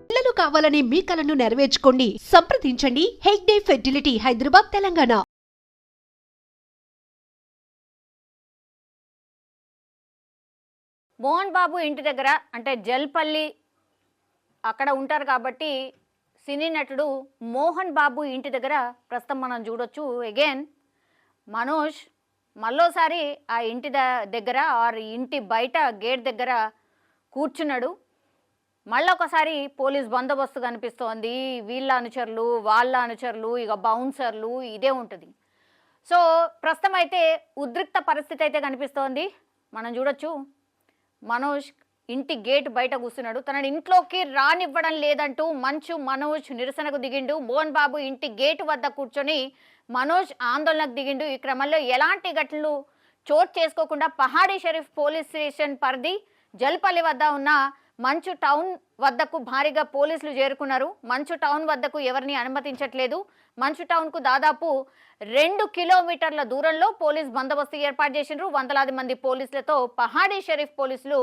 పిల్లలు కావాలని మీ కలను నెరవేర్చుకోండి. సంప్రదించండి హెగ్డే ఫెర్టిలిటీ, హైదరాబాద్, తెలంగాణ. మోహన్ బాబు ఇంటి దగ్గర అంటే జల్పల్లి అక్కడ ఉంటారు కాబట్టి సినీ నటుడు మోహన్ బాబు ఇంటి దగ్గర ప్రస్తుతం మనం చూడొచ్చు. అగైన్ మనోజ్ మళ్ళోసారి ఆ ఇంటి దగ్గర ఆర్ ఇంటి బయట గేట్ దగ్గర కూర్చున్నాడు. మళ్ళొకసారి పోలీస్ బందోబస్తు కనిపిస్తోంది. వీళ్ళ అనుచరులు, వాళ్ళ అనుచరులు, ఇక బౌన్సర్లు, ఇదే ఉంటుంది. సో ప్రస్తుతం అయితే ఉద్రిక్త పరిస్థితి అయితే కనిపిస్తోంది. మనం చూడొచ్చు మనోజ్ ఇంటి గేట్ బయట కూర్చున్నాడు. తనని ఇంట్లోకి రానివ్వడం లేదంటూ మంచు మనోజ్ నిరసనకు దిగిండు. మోహన్ బాబు ఇంటి గేటు వద్ద కూర్చొని మనోజ్ ఆందోళనకు దిగిండు. ఈ క్రమంలో ఎలాంటి ఘటనలు చోటు చేసుకోకుండా పహాడీ షరీఫ్ పోలీస్ స్టేషన్ పరిధి జల్పల్లి వద్ద ఉన్న మంచు టౌన్ వద్దకు భారీగా పోలీసులు చేరుకున్నారు. మంచు టౌన్ వద్దకు ఎవరిని అనుమతించట్లేదు. మంచు టౌన్కు దాదాపు 2 కిలోమీటర్ల దూరంలో పోలీస్ బందోబస్తు ఏర్పాటు చేసిండ్రు. వందలాది మంది పోలీసులతో పహాడీ షరీఫ్ పోలీసులు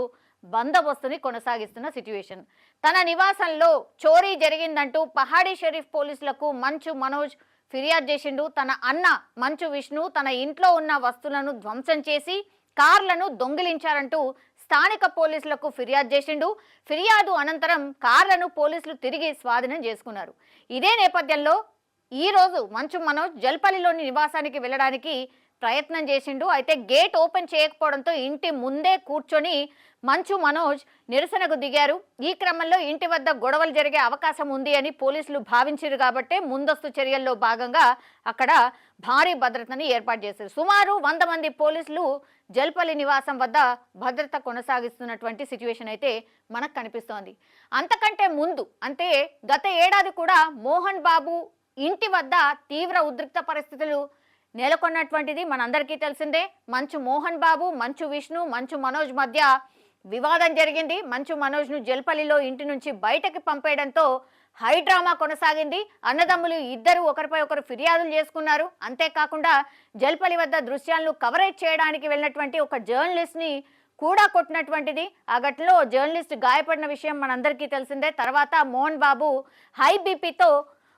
బందోబస్తుని కొనసాగిస్తున్న సిట్యుయేషన్. తన నివాసంలో చోరీ జరిగిందంటూ పహాడీ షరీఫ్ పోలీసులకు మంచు మనోజ్ ఫిర్యాదు చేసిండు. తన అన్న మంచు విష్ణు తన ఇంట్లో ఉన్న వస్తువులను ధ్వంసం చేసి కార్లను దొంగిలించారంటూ స్థానిక పోలీసులకు ఫిర్యాదు చేసిండు. ఫిర్యాదు అనంతరం కార్లను పోలీసులు తిరిగి స్వాధీనం చేసుకున్నారు. ఇదే నేపథ్యంలో ఈరోజు మంచు మనోజ్ జల్పల్లిలోని నివాసానికి వెళ్ళడానికి ప్రయత్నం చేసిండు. అయితే గేట్ ఓపెన్ చేయకపోవడంతో ఇంటి ముందే కూర్చొని మంచు మనోజ్ నిరసనకు దిగారు. ఈ క్రమంలో ఇంటి వద్ద గొడవలు జరిగే అవకాశం ఉంది అని పోలీసులు భావించారు కాబట్టి ముందస్తు చర్యల్లో భాగంగా అక్కడ భారీ భద్రతని ఏర్పాటు చేశారు. సుమారు 100 మంది పోలీసులు జల్పల్లి నివాసం వద్ద భద్రత కొనసాగిస్తున్నటువంటి సిచ్యువేషన్ అయితే మనకు కనిపిస్తోంది. అంతకంటే ముందు అంటే గత ఏడాది కూడా మోహన్ బాబు ఇంటి వద్ద తీవ్ర ఉద్రిక్త పరిస్థితులు నెలకొన్నటువంటిది మనందరికీ తెలిసిందే. మంచు మోహన్ బాబు, మంచు విష్ణు, మంచు మనోజ్ మధ్య వివాదం జరిగింది. మంచు మనోజ్ను జల్పల్లిలో ఇంటి నుంచి బయటకి పంపేయడంతో హై డ్రామా కొనసాగింది. అన్నదమ్ములు ఇద్దరు ఒకరిపై ఒకరు ఫిర్యాదులు చేసుకున్నారు. అంతేకాకుండా జల్పల్లి వద్ద దృశ్యాలను కవరేజ్ చేయడానికి వెళ్ళినటువంటి ఒక జర్నలిస్ట్ని కూడా కొట్టినటువంటిది. ఆ ఘటనలో జర్నలిస్ట్ గాయపడిన విషయం మనందరికీ తెలిసిందే. తర్వాత మోహన్ బాబు హై బీపీతో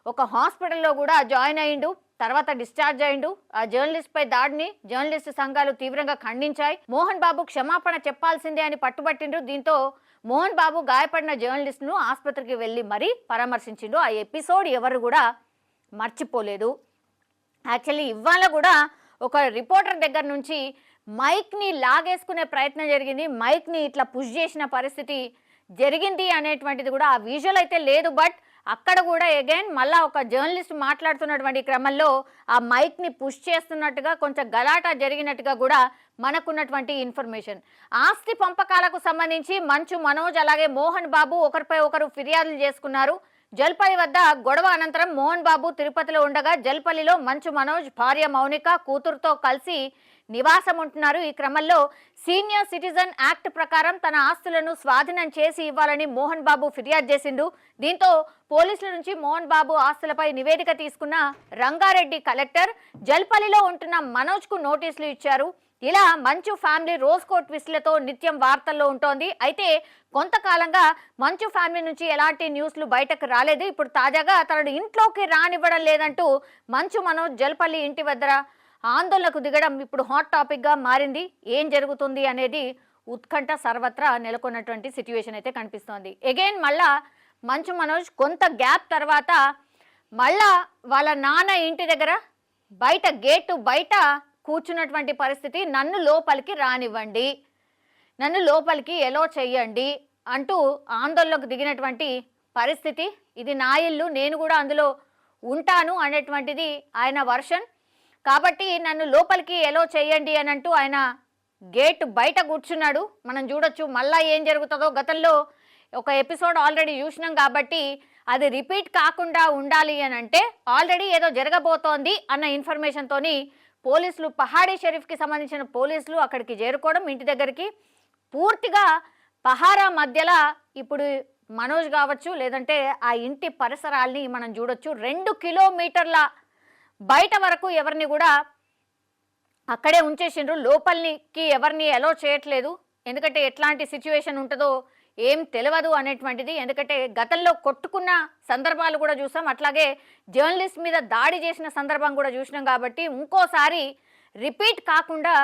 ఒక హాస్పిటల్లో కూడా జాయిన్ అయ్యిండు. తర్వాత డిశ్చార్జ్ అయ్యిండు. ఆ జర్నలిస్ట్ పై దాడిని జర్నలిస్ట్ సంఘాలు తీవ్రంగా ఖండించాయి. మోహన్ బాబు క్షమాపణ చెప్పాల్సిందే అని పట్టుబట్టిండ్రు. దీంతో మోహన్ బాబు గాయపడిన జర్నలిస్ట్ ను ఆసుపత్రికి వెళ్లి మరీ పరామర్శించిండు. ఆ ఎపిసోడ్ ఎవరు కూడా మర్చిపోలేదు. యాక్చువల్లీ ఇవాళ కూడా ఒక రిపోర్టర్ దగ్గర నుంచి మైక్ ని లాగేసుకునే ప్రయత్నం జరిగింది. మైక్ ని ఇట్లా పుష్ చేసిన పరిస్థితి జరిగింది అనేటువంటిది కూడా ఆ విజువల్ అయితే లేదు. బట్ అక్కడ కూడా అగైన్ మళ్ళా ఒక జర్నలిస్ట్ మాట్లాడుతున్నటువంటి క్రమంలో ఆ మైక్ ని పుష్ చేస్తున్నట్టుగా కొంచెం గలాటా జరిగినట్టుగా కూడా మనకున్నటువంటి ఇన్ఫర్మేషన్. ఆస్తి పంపకాలకు సంబంధించి మంచు మనోజ్ అలాగే మోహన్ బాబు ఒకరిపై ఒకరు ఫిర్యాదులు చేసుకున్నారు. జల్పల్లి వద్ద గొడవ అనంతరం మోహన్ బాబు తిరుపతిలో ఉండగా జల్పల్లిలో మంచు మనోజ్ భార్య మౌనిక కూతురుతో కలిసి నివాసం ఉంటున్నారు. ఈ క్రమంలో సీనియర్ సిటిజన్ యాక్ట్ ప్రకారం తన ఆస్తులను స్వాధీనం చేసి ఇవ్వాలని మోహన్ బాబు ఫిర్యాదు చేసిండు. దీంతో పోలీసుల నుంచి మోహన్ బాబు ఆస్తులపై నివేదిక తీసుకున్న రంగారెడ్డి కలెక్టర్ జల్పల్లిలో ఉంటున్న మనోజ్ కు నోటీసులు ఇచ్చారు. ఇలా మంచు ఫ్యామిలీ రోజుకో ట్విస్ట్లతో నిత్యం వార్తల్లో ఉంటోంది. అయితే కొంతకాలంగా మంచు ఫ్యామిలీ నుంచి ఎలాంటి న్యూస్లు బయటకు రాలేదు. ఇప్పుడు తాజాగా తనను ఇంట్లోకి రానివ్వడం లేదంటూ మంచు మనోజ్ జల్పల్లి ఇంటి వద్ద ఆందోళనకు దిగడం ఇప్పుడు హాట్ టాపిక్ గా మారింది. ఏం జరుగుతుంది అనేది ఉత్కంఠ సర్వత్రా నెలకొన్నటువంటి సిచ్యువేషన్ అయితే కనిపిస్తోంది. అగైన్ మళ్ళా మంచు మనోజ్ కొంత గ్యాప్ తర్వాత మళ్ళా వాళ్ళ నాన్న ఇంటి దగ్గర బయట గేటు బయట కూర్చున్నటువంటి పరిస్థితి. నన్ను లోపలికి రానివ్వండి, నన్ను లోపలికి ఎలో చెయ్యండి అంటూ ఆందోళనకు దిగినటువంటి పరిస్థితి. ఇది నా ఇల్లు, నేను కూడా అందులో ఉంటాను అనేటువంటిది ఆయన వర్షన్. కాబట్టి నన్ను లోపలికి ఎలో చేయండి అని అంటూ ఆయన గేట్ బయట కూర్చున్నాడు. మనం చూడొచ్చు మళ్ళా ఏం జరుగుతుందో. గతంలో ఒక ఎపిసోడ్ ఆల్రెడీ చూసినాం కాబట్టి అది రిపీట్ కాకుండా ఉండాలి అని అంటే ఆల్రెడీ ఏదో జరగబోతోంది అన్న ఇన్ఫర్మేషన్తోని పోలీసులు పహాడీ షరీఫ్కి సంబంధించిన పోలీసులు అక్కడికి చేరుకోవడం, ఇంటి దగ్గరికి పూర్తిగా పహారా మధ్యలో ఇప్పుడు మనోజ్ కావచ్చు లేదంటే ఆ ఇంటి పరిసరాల్ని మనం చూడొచ్చు. 2 కిలోమీటర్ల బయట వరకు ఎవరిని కూడా అక్కడే ఉంచేసిండ్రు. లోపలికి ఎవరిని అలో చేయట్లేదు. ఎందుకంటే ఎట్లాంటి సిచ్యువేషన్ ఉంటుందో ఏం తెలియదు అనేటువంటిది. ఎందుకంటే గతంలో కొట్టుకున్న సందర్భాలు కూడా చూసాం, అట్లాగే జర్నలిస్ట్ మీద దాడి చేసిన సందర్భం కూడా చూసినాం. కాబట్టి ఇంకోసారి రిపీట్ కాకుండా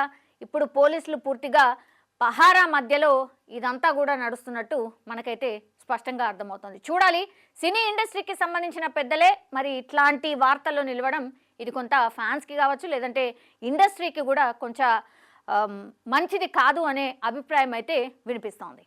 ఇప్పుడు పోలీసులు పూర్తిగా పహారా మధ్యలో ఇదంతా కూడా నడుస్తున్నట్టు మనకైతే స్పష్టంగా అర్థమవుతుంది. చూడాలి, సినీ ఇండస్ట్రీకి సంబంధించిన పెద్దలే మరి ఇట్లాంటి వార్తల్లో నిలవడం ఇది కొంత ఫ్యాన్స్కి కావచ్చు, లేదంటే ఇండస్ట్రీకి కూడా కొంచెం మంచిది కాదు అనే అభిప్రాయం అయితే వినిపిస్తోంది.